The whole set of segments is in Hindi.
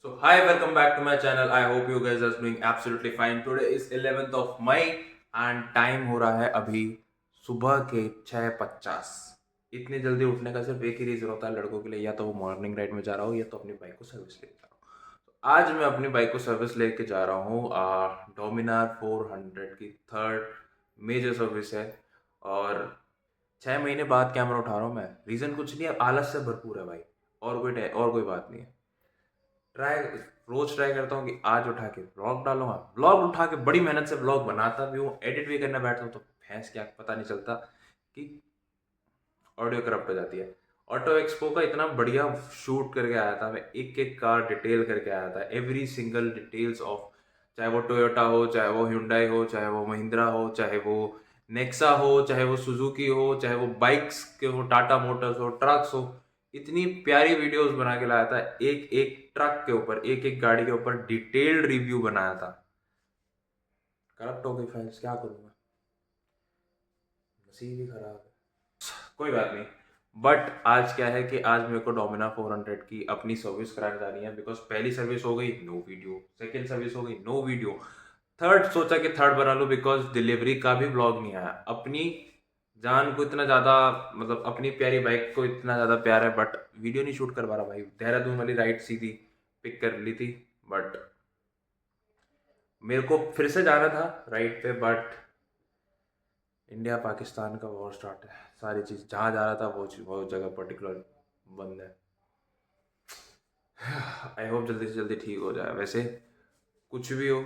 So hi, welcome back to my channel. I hope you guys are doing absolutely fine. Today is 11th of May and time हो रहा है अभी सुबह के 6:50। इतनी जल्दी उठने का सिर्फ एक ही रीज़न होता है लड़कों के लिए, या तो वो मॉर्निंग राइड में जा रहा हो या तो अपनी बाइक को सर्विस लेके जा रहा हूँ। तो आज मैं अपनी बाइक को सर्विस लेके जा रहा हूँ। डोमिनार 400 की थर्ड मेजर सर्विस है और 6 महीने बाद कैमरा उठा रहा हूँ मैं। रीज़न कुछ नहीं है, आलस से भरपूर है भाई। और कोई बात नहीं है। ट्राई रोज ट्राई करता हूँ कि आज उठा के ब्लॉग डालूंगा। ब्लॉग उठा के बड़ी मेहनत से ब्लॉग बनाता भी हूँ, एडिट भी करने बैठता हूँ तो भैंस क्या पता नहीं चलता कि ऑडियो करप्ट हो जाती है। ऑटो एक्सपो का इतना बढ़िया शूट करके आया था मैं, एक एक कार डिटेल करके आया था, एवरी सिंगल डिटेल्स ऑफ, चाहे वो टोयोटा हो, चाहे वो hyundai हो, चाहे वो महिंद्रा हो, चाहे वो नेक्सा हो, चाहे वो सुजुकी हो, चाहे वो बाइक्स के हो, टाटा मोटर्स हो, ट्रक्स हो। इतनी प्यारी वीडियोस बना के लाया था, एक एक ट्रक के ऊपर, एक एक गाड़ी के ऊपर डिटेल्ड रिव्यू बनाया था। करप्ट हो गई फाइल्स, क्या करूँ मैं, नसीब ही खराब है। कोई बात नहीं। बट आज क्या है कि आज मेरे को डोमिना 400 की अपनी सर्विस कराने जानी है, बिकॉज पहली सर्विस हो गई नो वीडियो, सेकेंड सर्विस हो गई नो वीडियो, थर्ड सोचा कि थर्ड बना लूँ बिकॉज डिलीवरी का भी ब्लॉग नहीं आया। अपनी जान को इतना ज़्यादा, मतलब अपनी प्यारी बाइक को इतना ज़्यादा प्यार है, बट वीडियो नहीं शूट कर पा रहा भाई। देहरादून वाली राइड सीधी पिक कर ली थी, बट मेरे को फिर से जाना था राइड पे, बट इंडिया पाकिस्तान का वॉर स्टार्ट है। सारी चीज़ जहाँ जा रहा था वो जगह पर्टिकुलर बंद है। आई होप जल्दी से जल्दी ठीक हो जाए। वैसे कुछ भी हो,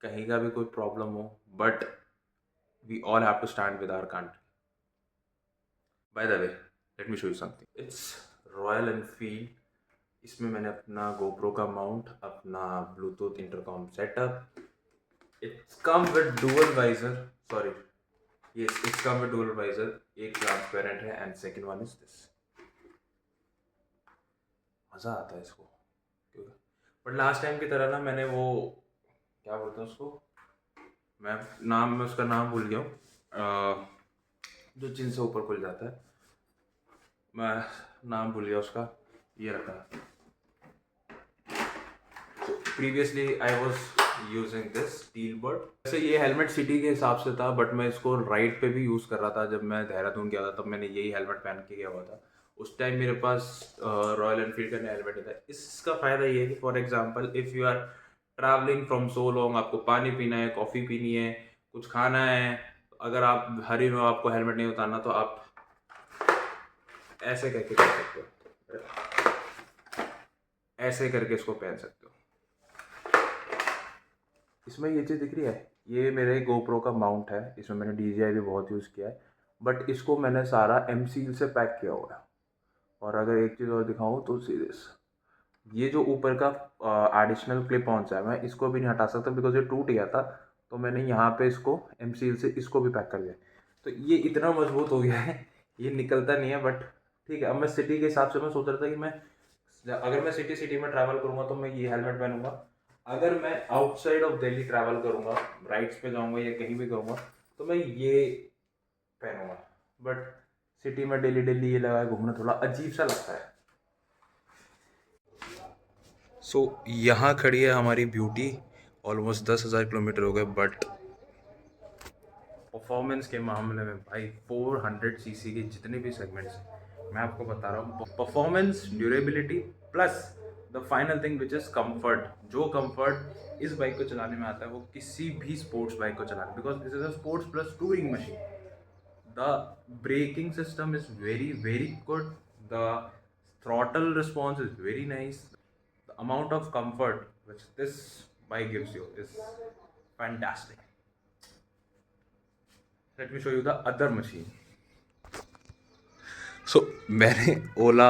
कहीं का भी कोई प्रॉब्लम हो, but we all have to stand with our country. By the way, let me show you something, it's Royal Enfield. इसमें मैंने अपना गोप्रो का माउंट, अपना Bluetooth intercom setup, it's come with dual visor, sorry yes it's come with dual visor. एक ट्रांसपेरेंट है and second one is this. मज़ा आता है इसको, क्योंकि बट लास्ट टाइम की तरह ना, मैंने वो क्या बोलते हैं उसको, मैं उसका नाम भूल गया हूँ, जो जिन से ऊपर खुल जाता है, मैं नाम भूल गया उसका, ये रखा। Previously I was using this steel bird. वैसे ये हेलमेट सिटी के हिसाब से था, बट मैं इसको राइड पे भी यूज़ कर रहा था। जब मैं देहरादून गया था तब मैंने यही हेलमेट पहन के गया हुआ था। उस टाइम मेरे पास रॉयल एनफील्ड का हेलमेट था। इसका फ़ायदा ये है कि for example if you are travelling from so long, आपको पानी पीना है, कॉफ़ी पीनी है, कुछ खाना है, अगर आप हरी में आपको हेलमेट नहीं उतारना तो आप ऐसे करके कर सकते हो, ऐसे करके इसको पहन सकते हो। इसमें ये चीज़ दिख रही है, ये मेरे गोप्रो का माउंट है। इसमें मैंने DJI भी बहुत यूज़ किया है, बट इसको मैंने सारा M-Seal से पैक किया हुआ है। और अगर एक चीज़ और दिखाऊँ तो सीरीज, ये जो ऊपर का एडिशनल क्लिप ऑन है, मैं इसको भी नहीं हटा सकता बिकॉज ये टूट गया था। तो मैंने यहाँ पे इसको M-Seal से इसको भी पैक कर दिया। तो ये इतना मजबूत हो गया है, ये निकलता नहीं है। बट ठीक है, अब मैं सिटी के हिसाब से मैं सोच रहा था कि मैं अगर मैं सिटी सिटी में ट्रैवल करूँगा तो मैं ये हेलमेट पहनूंगा। अगर मैं आउटसाइड ऑफ दिल्ली ट्रैवल करूँगा, राइड्स पे जाऊँगा या कहीं भी करूँगा, तो मैं ये पहनूंगा। बट सिटी में डेली डेली ये लगा घूमना थोड़ा अजीब सा लगता है। सो यहाँ खड़ी है हमारी ब्यूटी। ऑलमोस्ट 10,000 किलोमीटर हो गए, बट परफॉर्मेंस के मामले में भाई 400 cc के जितने भी सेगमेंट्स मैं आपको बता रहा हूँ, performance, durability plus the final thing which is comfort. जो कंफर्ट इस बाइक को चलाने में आता है वो किसी भी स्पोर्ट्स बाइक को चलाने, because this is a sports plus touring machine. The braking system is very very good. The throttle response is very nice. The amount of comfort which this bike gives you is fantastic. Let me show you the other machine. So मैंने ओला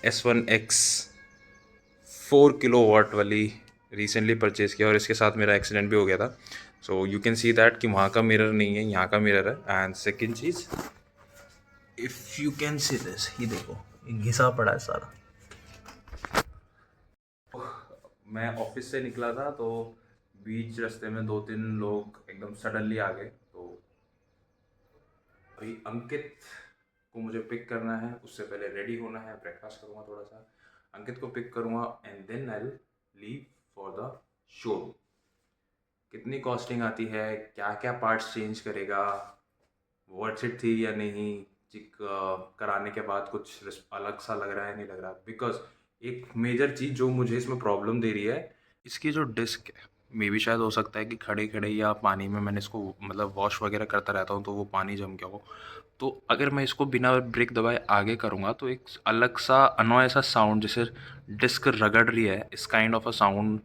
S1X 4 किलोवाट वाली रिसेंटली परचेज़ किया और इसके साथ मेरा एक्सीडेंट भी हो गया था। So you can see that कि वहाँ का मिरर नहीं है, यहाँ का मिरर है। And second cheese, if you can see this, ये देखो, ये घिसा पड़ा है सारा। मैं ऑफिस से निकला था तो बीच रास्ते में दो तीन लोग एकदम सडनली आ गए। तो अभी अंकित को मुझे पिक करना है, उससे पहले रेडी होना है, ब्रेकफास्ट करूँगा थोड़ा सा, अंकित को पिक करूँगा and then I will leave for the show. कितनी कॉस्टिंग आती है, क्या क्या पार्ट्स चेंज करेगा, वर्थ इट थी या नहीं, चिक कराने के बाद कुछ अलग सा लग रहा है नहीं लग रहा। बिकॉज एक मेजर चीज़ जो मुझे इसमें प्रॉब्लम दे रही है, इसकी जो डिस्क है, मे भी शायद हो सकता है कि खड़े खड़े या पानी में मैंने इसको मतलब वॉश वगैरह करता रहता हूँ तो वो पानी जम गया हो। तो अगर मैं इसको बिना ब्रेक दबाए आगे करूँगा तो एक अलग सा अनोय सा साउंड, जैसे डिस्क रगड़ रही है, इस काइंड ऑफ अ साउंड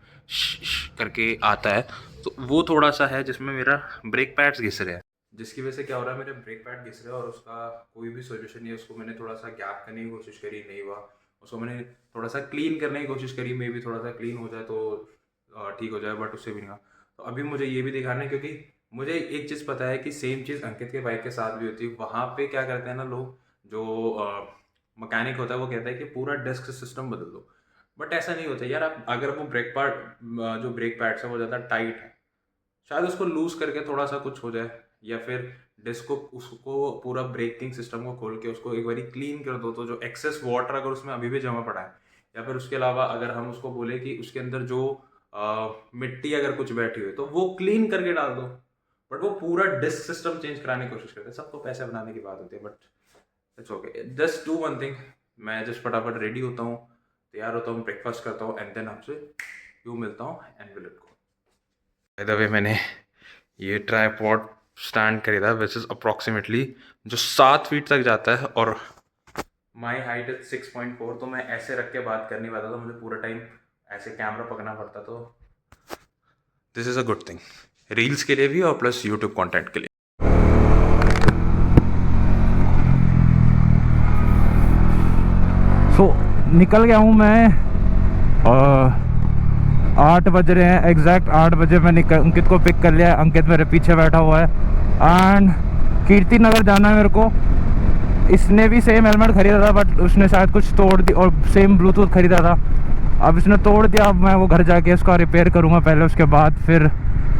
करके आता है। तो वो थोड़ा सा है जिसमें मेरा ब्रेक पैड्स घिस रहे हैं, जिसकी वजह से क्या हो रहा है, मेरे ब्रेक पैड घिस रहे हैं और उसका कोई भी सोल्यूशन नहीं है। उसको मैंने थोड़ा सा गैप करने की कोशिश करी, नहीं हुआ। उसको मैंने थोड़ा सा क्लीन करने की कोशिश करी, मे भी थोड़ा सा क्लीन हो जाए तो ठीक हो जाए, बट उससे भी नहीं हुआ। तो अभी मुझे ये भी दिखाना है, क्योंकि मुझे एक चीज़ पता है कि सेम चीज़ अंकित के बाइक के साथ भी होती है। वहाँ पे क्या करते हैं ना लोग, जो मैकेनिक होता है वो कहता है कि पूरा डिस्क सिस्टम बदल दो, बट ऐसा नहीं होता यार। आप अगर वो ब्रेक पार्ट जो ब्रेक पैड्स है वो ज़्यादा टाइट है, शायद उसको लूज करके थोड़ा सा कुछ हो जाए, या फिर डिस्क को उसको पूरा ब्रेकिंग सिस्टम को खोल के उसको एक बार क्लीन कर दो, तो जो एक्सेस वाटर अगर उसमें अभी भी जमा पड़ा है, या फिर उसके अलावा अगर हम उसको बोले कि उसके अंदर जो मिट्टी अगर कुछ बैठी हुई है तो वो क्लीन करके डाल दो। बट वो पूरा डिस्क सिस्टम चेंज कराने की कोशिश करते हैं। सबको पैसे बनाने की बात होती है, but it's okay. Just do one thing, मैं जस्ट फटाफट रेडी होता हूँ, तैयार होता हूँ, ब्रेकफास्ट करता हूँ, एंड देन आपसे यूँ मिलता हूँ and will it go. Bye the वे, मैंने ये ट्राईपॉड स्टैंड खरीदा, विच इज़ अप्रॉक्सीमेटली जो 7 फीट तक जाता है, और माई हाइट इज 6.4। तो मैं ऐसे रख के बात कर नहीं पाता, तो मुझे पूरा टाइम ऐसे कैमरा पकड़ना पड़ता। तो this is a good thing, reels के लिए भी और प्लस यूट्यूब कंटेंट के लिए। निकल गया हूँ मैं। 8 बज रहे हैं, एग्जैक्ट 8 बजे मैं अंकित को पिक कर लिया। अंकित मेरे पीछे बैठा हुआ है एंड कीर्ति नगर जाना है मेरे को। इसने भी सेम हेलमेट खरीदा था, बट उसने शायद कुछ तोड़ दी, और सेम ब्लूटूथ खरीदा था, अब इसने तोड़ दिया। अब मैं वो घर जाके उसका रिपेयर करूँगा पहले, उसके बाद फिर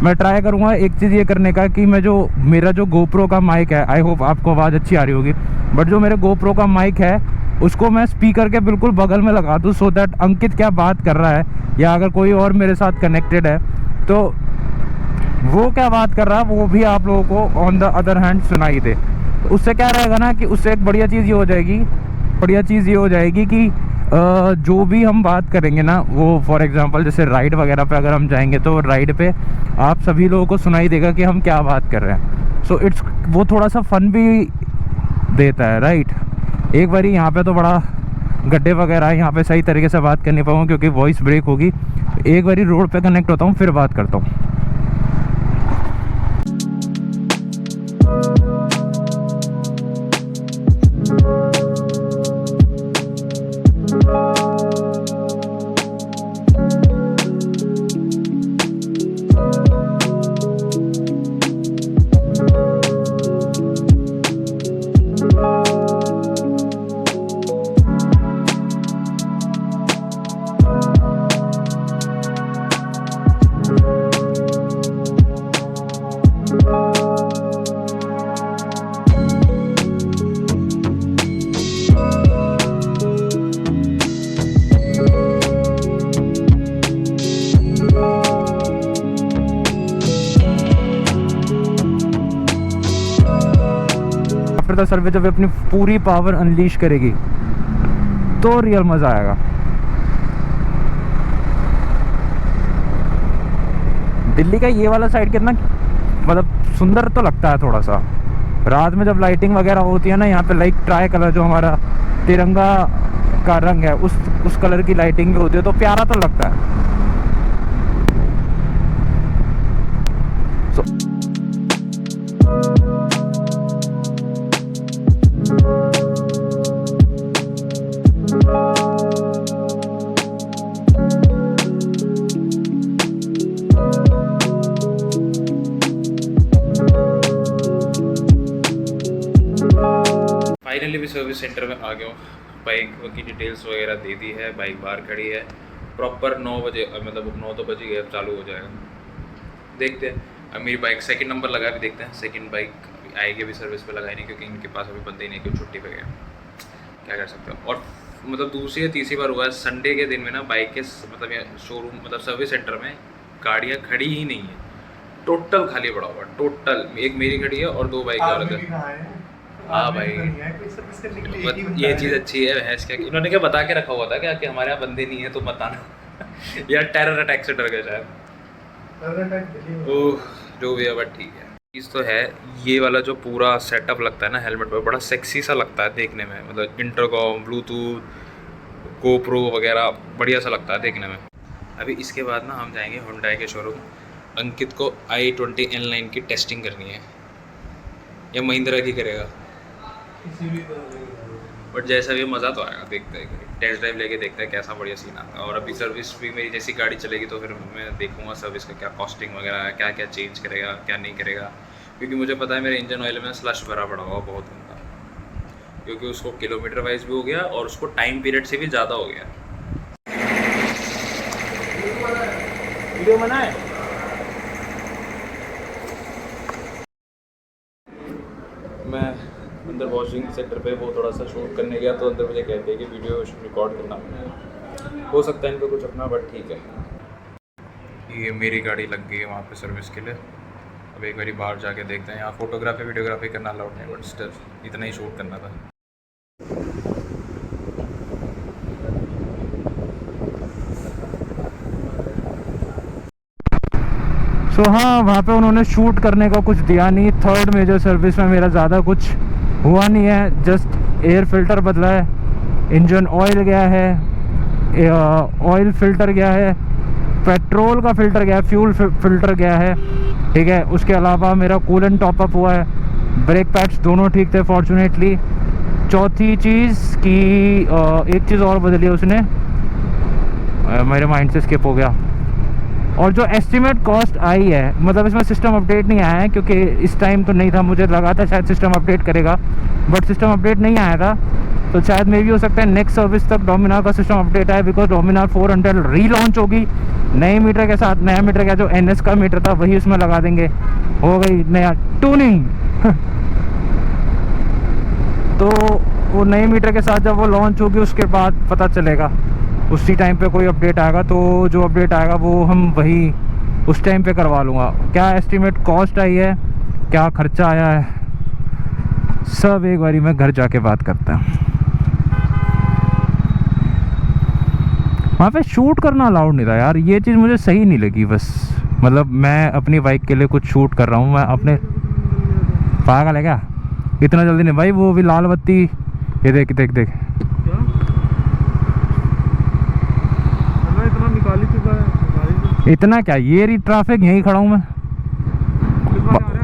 मैं ट्राई करूँगा एक चीज़ ये करने का कि मैं जो मेरा जो गोप्रो का माइक है, आई होप आपको आवाज़ अच्छी आ रही होगी, बट जो मेरे गोप्रो का माइक है उसको मैं स्पीकर के बिल्कुल बगल में लगा दूँ, सो दैट अंकित क्या बात कर रहा है या अगर कोई और मेरे साथ कनेक्टेड है तो वो क्या बात कर रहा है वो भी आप लोगों को ऑन द अदर हैंड सुनाई दे। तो उससे क्या रहेगा ना कि उससे एक बढ़िया चीज़ ये हो जाएगी कि जो भी हम बात करेंगे ना, वो फॉर एग्जांपल जैसे राइड वगैरह पे अगर हम जाएंगे तो राइड पे आप सभी लोगों को सुनाई देगा कि हम क्या बात कर रहे हैं। सो इट्स वो थोड़ा सा फन भी देता है, राइट। एक बारी यहाँ पे तो बड़ा गड्ढे वगैरह यहाँ पे सही तरीके से बात कर नहीं पाऊँगा क्योंकि वॉइस ब्रेक होगी। एक बारी रोड पे कनेक्ट होता हूँ फिर बात करता हूँ। आफ्टर द सर्वे जब अपनी पूरी पावर अनलीश करेगी तो रियल मजा आएगा। दिल्ली का ये वाला साइड कितना मतलब सुंदर तो लगता है थोड़ा सा, रात में जब लाइटिंग वगैरह होती है ना यहाँ पे, लाइक ट्राई कलर जो हमारा तिरंगा का रंग है उस कलर की लाइटिंग भी होती है तो प्यारा तो लगता है। फाइनली भी सर्विस सेंटर में आ गया हूँ, बाइक की डिटेल्स वगैरह दे दी है, बाइक बाहर खड़ी है प्रॉपर 9 बजे, मतलब 9 तो बज ही गए, अब चालू हो जाएगा। देखते हैं, अब मेरी बाइक सेकंड नंबर लगा के देखते हैं, सेकंड बाइक अभी आएगी, अभी सर्विस पे लगाई नहीं क्योंकि इनके पास अभी बंदे ही नहीं, क्यों छुट्टी पे गए, क्या कर सकते हो। और मतलब दूसरी या तीसरी बार हुआ है संडे के दिन में ना बाइक के मतलब ये शोरूम मतलब सर्विस सेंटर में गाड़ियाँ खड़ी ही नहीं है, टोटल खाली पड़ा हुआ है, टोटल। एक मेरी खड़ी है और 2 बाइक और आदमी है। भी कहाँ है? हाँ आदमी भाई, भी तो नहीं है, कोई सर्विस करने के लिए एक ही बंदा ये है। चीज़ अच्छी है भैंस क्या, इन्होंने क्या बता के रखा हुआ था क्या कि हमारे यहाँ बंदे नहीं है तो मत आना या टेरर अटैक से डर गए शायद। अगर टाइम दिल्ली में ओह, जो भी है बट ठीक है। चीज़ तो है, ये वाला जो पूरा सेटअप लगता है ना हेलमेट पर, बड़ा सेक्सी सा लगता है देखने में, मतलब इंटरकॉम, ब्लूटूथ, गोप्रो वगैरह बढ़िया सा लगता है देखने में। अभी इसके बाद ना हम जाएंगे हुंडई के शोरूम। अंकित को i20 N9 की टेस्टिंग करनी है, या महिंद्रा की करेगा, किसी भी तरह से बट जैसा भी मज़ा तो आएगा, देखते हैं टेस्ट ड्राइव लेके देखते हैं कैसा बढ़िया सीन आता है। और अभी सर्विस भी मेरी जैसी गाड़ी चलेगी तो फिर मैं देखूंगा सर्विस का क्या कॉस्टिंग वगैरह है, क्या क्या चेंज करेगा क्या नहीं करेगा, क्योंकि मुझे पता है मेरे इंजन ऑयल में स्लश भरा पड़ा हुआ बहुत उनका, क्योंकि उसको किलोमीटर वाइज भी हो गया और उसको टाइम पीरियड से भी ज़्यादा हो गया। वीडियो बनाए मैं अंदर वॉशिंग सेंटर पे वो थोड़ा सा शूट करने गया तो अंदर मुझे कहते हैं कि वीडियो रिकॉर्ड करना, हो सकता है इनको कुछ अपना, बट ठीक है। ये मेरी गाड़ी लग गई है वहाँ पे सर्विस के लिए। अब एक बारी बाहर जाके देखते हैं, यहाँ फोटोग्राफी वीडियोग्राफी करना अलाउड नहीं, बट स्टिल इतना ही शूट करना था। सो हाँ, वहाँ पे उन्होंने शूट करने का कुछ दिया नहीं। थर्ड मेजर सर्विस में मेरा ज़्यादा कुछ हुआ नहीं है, जस्ट एयर फिल्टर बदला है, इंजन ऑयल गया है, ऑयल फिल्टर गया है, पेट्रोल का फिल्टर गया है, फ्यूल फिल्टर गया है, ठीक है। उसके अलावा मेरा कूलेंट टॉपअप हुआ है, ब्रेक पैड्स दोनों ठीक थे फॉर्चुनेटली। चौथी चीज़ की एक चीज़ और बदली है उसने, मेरे माइंड से स्किप हो गया। और जो एस्टिमेट कॉस्ट आई है, मतलब इसमें सिस्टम अपडेट नहीं आया है क्योंकि इस टाइम तो नहीं था, मुझे लगा था शायद सिस्टम अपडेट करेगा, बट सिस्टम अपडेट नहीं आया था। तो शायद मे भी हो सकता है नेक्स्ट सर्विस तक डोमिनार का सिस्टम अपडेट आए, बिकॉज डोमिनार 400 रीलॉन्च होगी नए मीटर के साथ। नया मीटर का जो NS का मीटर था वही उसमें लगा देंगे, हो गई नया ट्यूनिंग तो वो नए मीटर के साथ जब वो लॉन्च होगी उसके बाद पता चलेगा, उसी टाइम पे कोई अपडेट आएगा, तो जो अपडेट आएगा वो हम वही उस टाइम पे करवा लूँगा। क्या एस्टिमेट कॉस्ट आई है, क्या खर्चा आया है, सब एक बारी मैं घर जाके बात करता हूँ। वहाँ पे शूट करना अलाउड नहीं था यार, ये चीज़ मुझे सही नहीं लगी। बस मतलब मैं अपनी बाइक के लिए कुछ शूट कर रहा हूँ, मैं अपने पागल है क्या, इतना जल्दी नहीं भाई। वो भी लाल बत्ती, ये देख देख देख, इतना निकाली चुका है। इतना क्या, ये रही ट्रैफिक, यहीं खड़ा हूँ मैं,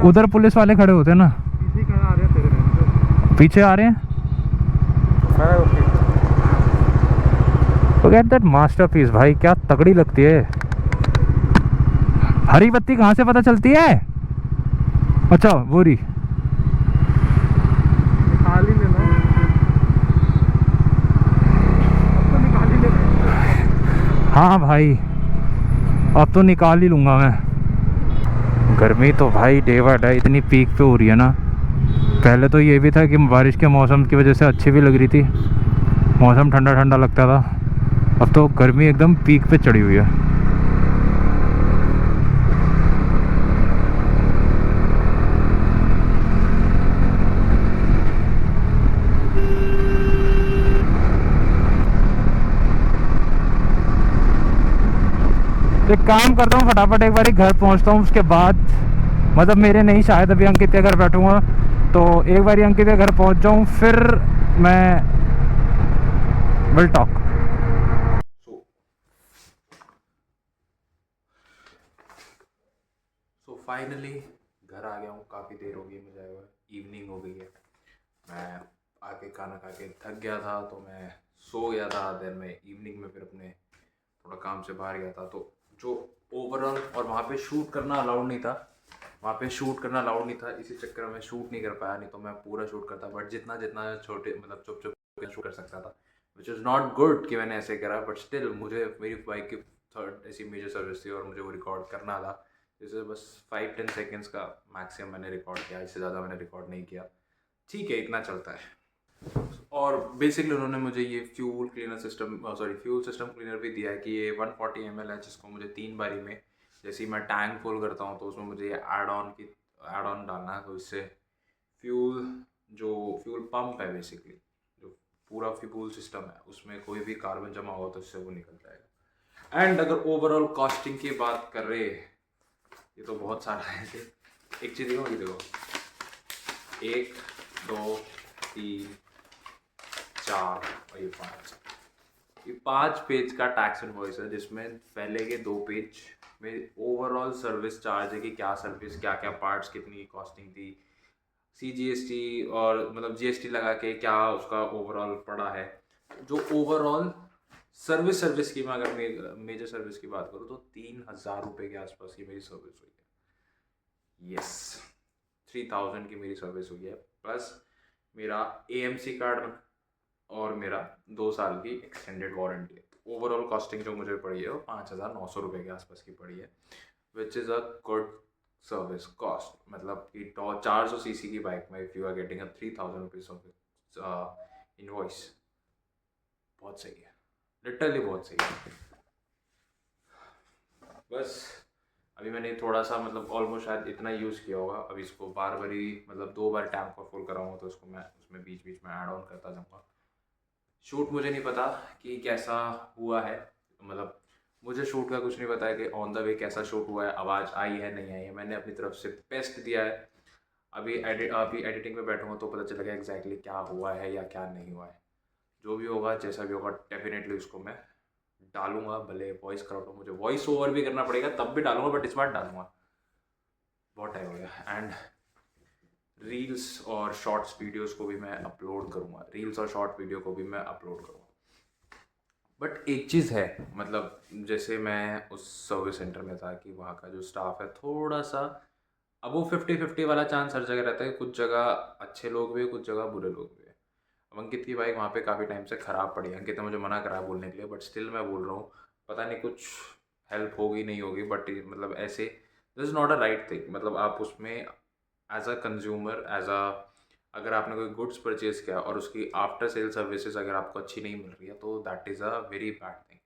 उधर पुलिस वाले खड़े होते हैं ना, पीछे आ रहे हैं। Look at that masterpiece भाई, क्या तगड़ी लगती है। हरी बत्ती कहाँ से पता चलती है? अच्छा वो रही। निकाल ही लेना, अब तो निकाल ही लेना। हाँ भाई, अब तो निकाल ही लूँगा मैं। गर्मी तो भाई डे बाय डे इतनी पीक पे हो रही है ना। पहले तो ये भी था कि बारिश के मौसम की वजह से अच्छी भी लग रही थी, मौसम ठंडा ठंडा लगता था। अब तो गर्मी एकदम पीक पे चढ़ी हुई है। तो एक काम करता हूँ, फटाफट एक बार घर पहुँचता हूँ, उसके बाद मतलब मेरे नहीं, शायद अभी अंकित के घर बैठूँगा, तो एक बार अंकित के घर पहुँच जाऊँ फिर मैं विल टॉक। सो फाइनली घर आ गया हूँ, काफ़ी देर हो गई मुझे, इवनिंग हो गई है। मैं आके खाना खा के थक गया था तो मैं सो गया था। देन मैं इवनिंग में फिर अपने थोड़ा काम से बाहर गया था, तो जो ओवरऑल, और वहाँ पे शूट करना अलाउड नहीं था, वहाँ पे शूट करना अलाउड नहीं था, इसी चक्कर में शूट नहीं कर पाया, नहीं तो मैं पूरा शूट करता। बट जितना जितना छोटे मतलब चुप चुप शूट कर सकता था, विच इज़ नॉट गुड कि मैंने ऐसे करा, बट स्टिल मुझे मेरी बाइक की थर्ड ऐसी मेजर सर्विस थी और मुझे वो रिकॉर्ड करना था। जैसे बस 5-10 सेकेंड्स का मैक्सिमम मैंने रिकॉर्ड किया, इससे ज़्यादा मैंने रिकॉर्ड नहीं किया। ठीक है, इतना चलता है। और बेसिकली उन्होंने मुझे ये फ्यूल सिस्टम क्लीनर भी दिया है कि ये 140 ml है, जिसको मुझे 3 बारी में, जैसे ही मैं टैंक फुल करता हूँ तो उसमें मुझे ऐड ऑन डालना है, तो इससे फ्यूल पंप है बेसिकली, जो पूरा फ्यूल सिस्टम है उसमें कोई भी कार्बन जमा हो तो इससे वो निकल जाएगा। एंड अगर ओवरऑल कॉस्टिंग की बात कर रहे, ये तो बहुत सारा है। एक चीज़ देखो, ये देखो, 1 2 3 4 और ये 5 पेज का टैक्स इनवॉइस है, जिसमें पहले के 2 पेज में ओवरऑल सर्विस चार्ज है कि क्या सर्विस, क्या क्या पार्ट्स, कितनी कॉस्टिंग थी, CGST और मतलब GST लगा के क्या उसका ओवरऑल पड़ा है। जो ओवरऑल सर्विस की मैं अगर मेजर सर्विस की बात करूँ तो 3,000 रुपये के आसपास की मेरी सर्विस हुई है। यस, 3,000 की मेरी सर्विस हुई है, प्लस मेरा AMC कार्ड और मेरा 2 साल की एक्सटेंडेड वारंटी है। तो ओवरऑल कॉस्टिंग जो मुझे पड़ी है वो 5,900 रुपये के आसपास की पड़ी है, which is a good service cost. मतलब कि 400 cc की बाइक में if you are getting a 3,000 rupees invoice, बहुत सही है, लिटरली बहुत सही है। बस अभी मैंने थोड़ा सा मतलब ऑलमोस्ट शायद इतना यूज़ किया होगा, अभी इसको बार बार ही मतलब 2 बार टैंक को फुल कराऊंगा, तो इसको मैं उसमें बीच बीच में ऐड ऑन करता जाऊँगा। शूट मुझे नहीं पता कि कैसा हुआ है, मतलब मुझे शूट का कुछ नहीं पता है कि ऑन द वे कैसा शूट हुआ है, आवाज़ आई है नहीं आई है। मैंने अपनी तरफ से बेस्ट दिया है। अभी एडिटिंग में बैठूंगा तो पता चलेगा एग्जैक्टली क्या हुआ है या क्या नहीं हुआ है। जो भी होगा, जैसा भी होगा, डेफिनेटली उसको मैं डालूंगा। भले वॉइस कराउट हो, मुझे वॉइस ओवर भी करना पड़ेगा तब भी डालूंगा, बट इस बार डालूंगा। बहुत टाइम हो गया। एंड रील्स और शॉर्ट्स वीडियोस को भी मैं अपलोड करूँगा, रील्स और शॉर्ट वीडियो को भी मैं अपलोड करूँगा। बट एक चीज़ है, मतलब जैसे मैं उस सर्विस सेंटर में था कि वहाँ का जो स्टाफ है थोड़ा सा, अब वो 50-50 वाला चांस हर जगह रहता है, कुछ जगह अच्छे लोग भी है, कुछ जगह बुरे लोग भी है। अब अंकित की बाइक वहाँ पे काफ़ी टाइम से ख़राब पड़ी है, अंकित ने मुझे मना करा बोलने के लिए, बट स्टिल मैं बोल रहा हूँ। पता नहीं कुछ हेल्प होगी नहीं होगी, बट मतलब ऐसे this is not a right thing. मतलब आप उसमें एज अ कंज्यूमर, अगर आपने कोई गुड्स परचेज़ किया और उसकी आफ्टर सेल सर्विसेज अगर आपको अच्छी नहीं मिल रही है, तो that is a very bad thing.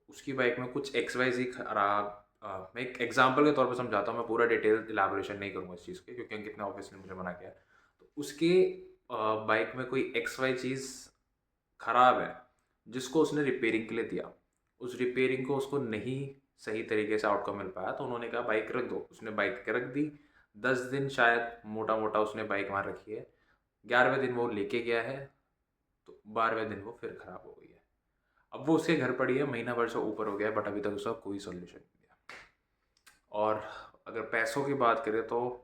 उसकी बाइक में कुछ XYZ खराब, मैं एक एग्जांपल के तौर पे समझाता हूँ, मैं पूरा डिटेल इलाबोरेशन नहीं करूँगा इस चीज़ के, क्योंकि अंकित ने ऑब्वियसली मुझे मना किया। तो उसके बाइक में कोई XY चीज़ ख़राब है जिसको उसने रिपेयरिंग के लिए दिया, उस रिपेयरिंग को उसको नहीं सही तरीके से आउटकम मिल पाया, तो उन्होंने कहा बाइक रख दो। उसने बाइक रख दी, 10 दिन शायद मोटा मोटा उसने बाइक वहाँ रखी है। 11वें दिन वो लेके गया है, तो 12वें दिन वो फिर ख़राब हो गई है। अब वो उसके घर पड़ी है, महीना भर से ऊपर हो गया है, बट अभी तक उसका कोई सोल्यूशन नहीं दिया। और अगर पैसों की बात करें तो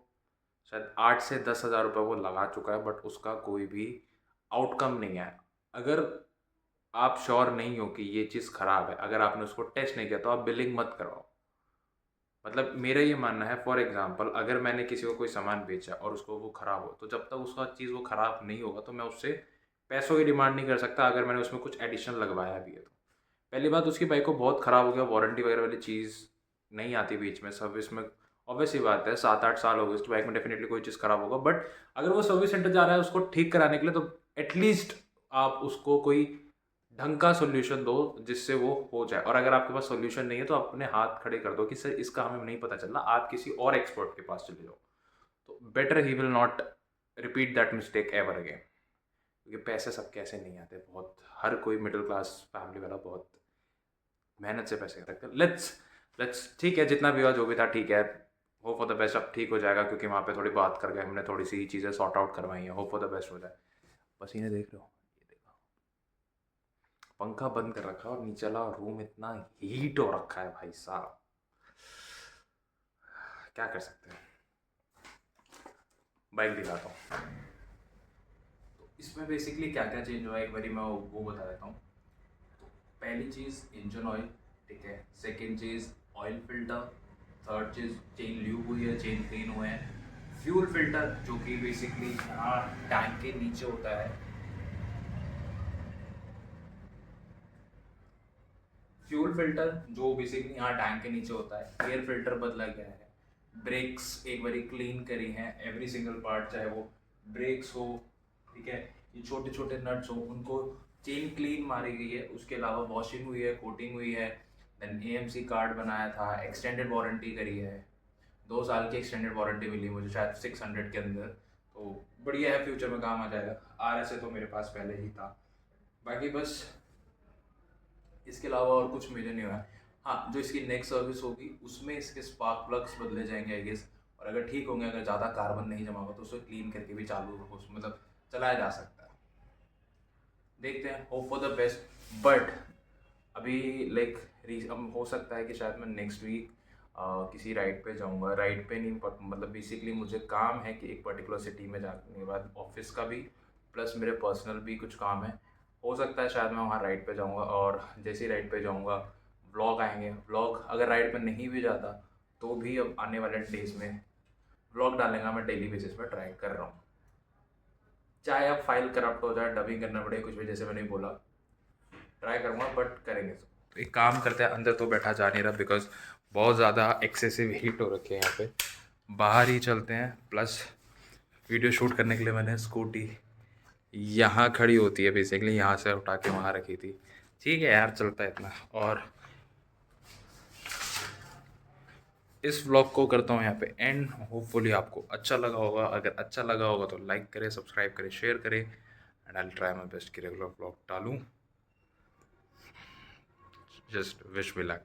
शायद 8 से 10 हज़ार रुपये वो लगा चुका है, बट उसका कोई भी आउटकम नहीं है। अगर आप श्योर नहीं हो कि ये चीज़ ख़राब है, अगर आपने उसको टेस्ट नहीं किया, तो आप बिलिंग मत करवाओ। मतलब मेरा ये मानना है, फॉर एग्जांपल अगर मैंने किसी को कोई सामान बेचा और उसको वो ख़राब हो, तो जब तक उसका चीज़ वो ख़राब नहीं होगा तो मैं उससे पैसों की डिमांड नहीं कर सकता, अगर मैंने उसमें कुछ एडिशन लगवाया भी है तो। पहली बात, उसकी बाइक को बहुत ख़राब हो गया, वारंटी वगैरह वाली चीज़ नहीं आती बीच में, सर्विस में ऑब्वियस ही बात है, 7-8 साल हो गए उस बाइक में, डेफिनेटली कोई चीज़ ख़राब होगा। बट अगर वो सर्विस सेंटर जा रहा है उसको ठीक कराने के लिए, तो एटलीस्ट आप उसको कोई ढंग का सोल्यूशन दो जिससे वो हो जाए। और अगर आपके पास सोल्यूशन नहीं है तो अपने हाथ खड़े कर दो कि सर इसका हमें नहीं पता चल रहा, आप किसी और एक्सपर्ट के पास चले जाओ, तो better he will not repeat that mistake ever again. क्योंकि पैसे सबके ऐसे नहीं आते, बहुत हर कोई मिडिल क्लास फैमिली वाला बहुत मेहनत से पैसे रखते हैं। लेट्स ठीक है, जितना भी हुआ जो भी था ठीक है, होप फॉर द बेस्ट। अब ठीक हो जाएगा, क्योंकि वहाँ पे थोड़ी बात कर गए हमने, थोड़ी सी चीज़ें सॉर्ट आउट करवाई हैं, होप फॉर द बेस्ट हो जाए। पसीने देख रहे हो, ये देखो, पंखा बंद कर रखा है और नीचे वाला रूम इतना हीट हो रखा है भाई साहब, क्या कर सकते हैं। बाइक दिखाता हूँ, तो इसमें बेसिकली क्या क्या चेंज हुआ है एक बारी मैं वो बता देता हूँ। पहली चीज़ इंजन ऑयल, ठीक है। सेकेंड चीज़ ऑयल फिल्टर। थर्ड चीज़ चेन ल्यूब हुई है, चेन क्लीन हुए हैं। फ्यूल फिल्टर जो कि बेसिकली यहाँ टैंक के नीचे होता है, फ्यूल फिल्टर जो बेसिकली यहाँ टैंक के नीचे होता है। एयर फिल्टर बदला गया है। ब्रेक्स एक बारी क्लीन करी हैं, एवरी सिंगल पार्ट, चाहे वो ब्रेक्स हो, ठीक है, ये छोटे छोटे नट्स हो उनको चेन क्लीन मारी गई है, उसके अलावा वॉशिंग हुई है, कोटिंग हुई है, देन AMC कार्ड बनाया था, एक्सटेंडेड वारंटी करी है, 2 साल की एक्सटेंडेड वारंटी मिली मुझे शायद 600 के अंदर, तो बढ़िया है, फ्यूचर में काम आ जाएगा। RSA तो मेरे पास पहले ही था, बाकी बस इसके अलावा और कुछ मेजर नहीं हुआ है। हाँ, जो इसकी नेक्स्ट सर्विस होगी उसमें इसके स्पार्क प्लग्स बदले जाएंगे आई गेस, और अगर ठीक होंगे, अगर ज़्यादा कार्बन नहीं जमा होगा तो उसको क्लीन करके भी चालू मतलब चलाया जा सकता है। देखते हैं, hope for the best. But अभी लाइक हो सकता है कि शायद मैं नेक्स्ट वीक किसी राइड पे जाऊंगा। राइड पे नहीं, मतलब बेसिकली मुझे काम है कि एक पर्टिकुलर सिटी में जाने के बाद ऑफिस का भी प्लस मेरे पर्सनल भी कुछ काम है। हो सकता है शायद मैं वहाँ राइड पे जाऊंगा, और जैसे ही राइड पे जाऊंगा व्लॉग आएंगे। व्लॉग अगर राइड पे नहीं भी जाता तो भी अब आने वाले डेज में व्लॉग डालने का मैं डेली बेसिस पे ट्राई कर रहा हूँ। चाहे अब फाइल करप्ट हो जाए, डबिंग करना पड़े, कुछ भी, जैसे मैंने बोला ट्राई करूँगा, बट करेंगे। तो एक काम करते हैं, अंदर तो बैठा जा नहीं रहा बिकॉज बहुत ज़्यादा एक्सेसिव हीट हो रखी है यहाँ पे। बाहर ही चलते हैं, प्लस वीडियो शूट करने के लिए मैंने स्कूटी यहाँ खड़ी होती है, बेसिकली यहाँ से उठा के वहाँ रखी थी। ठीक है यार, चलता है इतना। और इस व्लॉग को करता हूँ यहाँ पे एंड। होपफुली आपको अच्छा लगा होगा, अगर अच्छा लगा होगा तो लाइक करें, सब्सक्राइब करें, शेयर करें, and I will try my best कि रेगुलर व्लॉग डालूँ। Just wish me luck.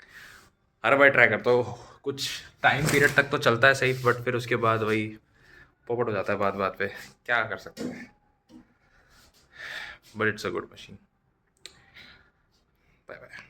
हर बार ट्राई करता हूँ, कुछ टाइम पीरियड तक तो चलता है सही, बट फिर उसके बाद वही पोपट हो जाता है बात बात पे, क्या कर सकते हैं। But it's a good machine. Bye bye.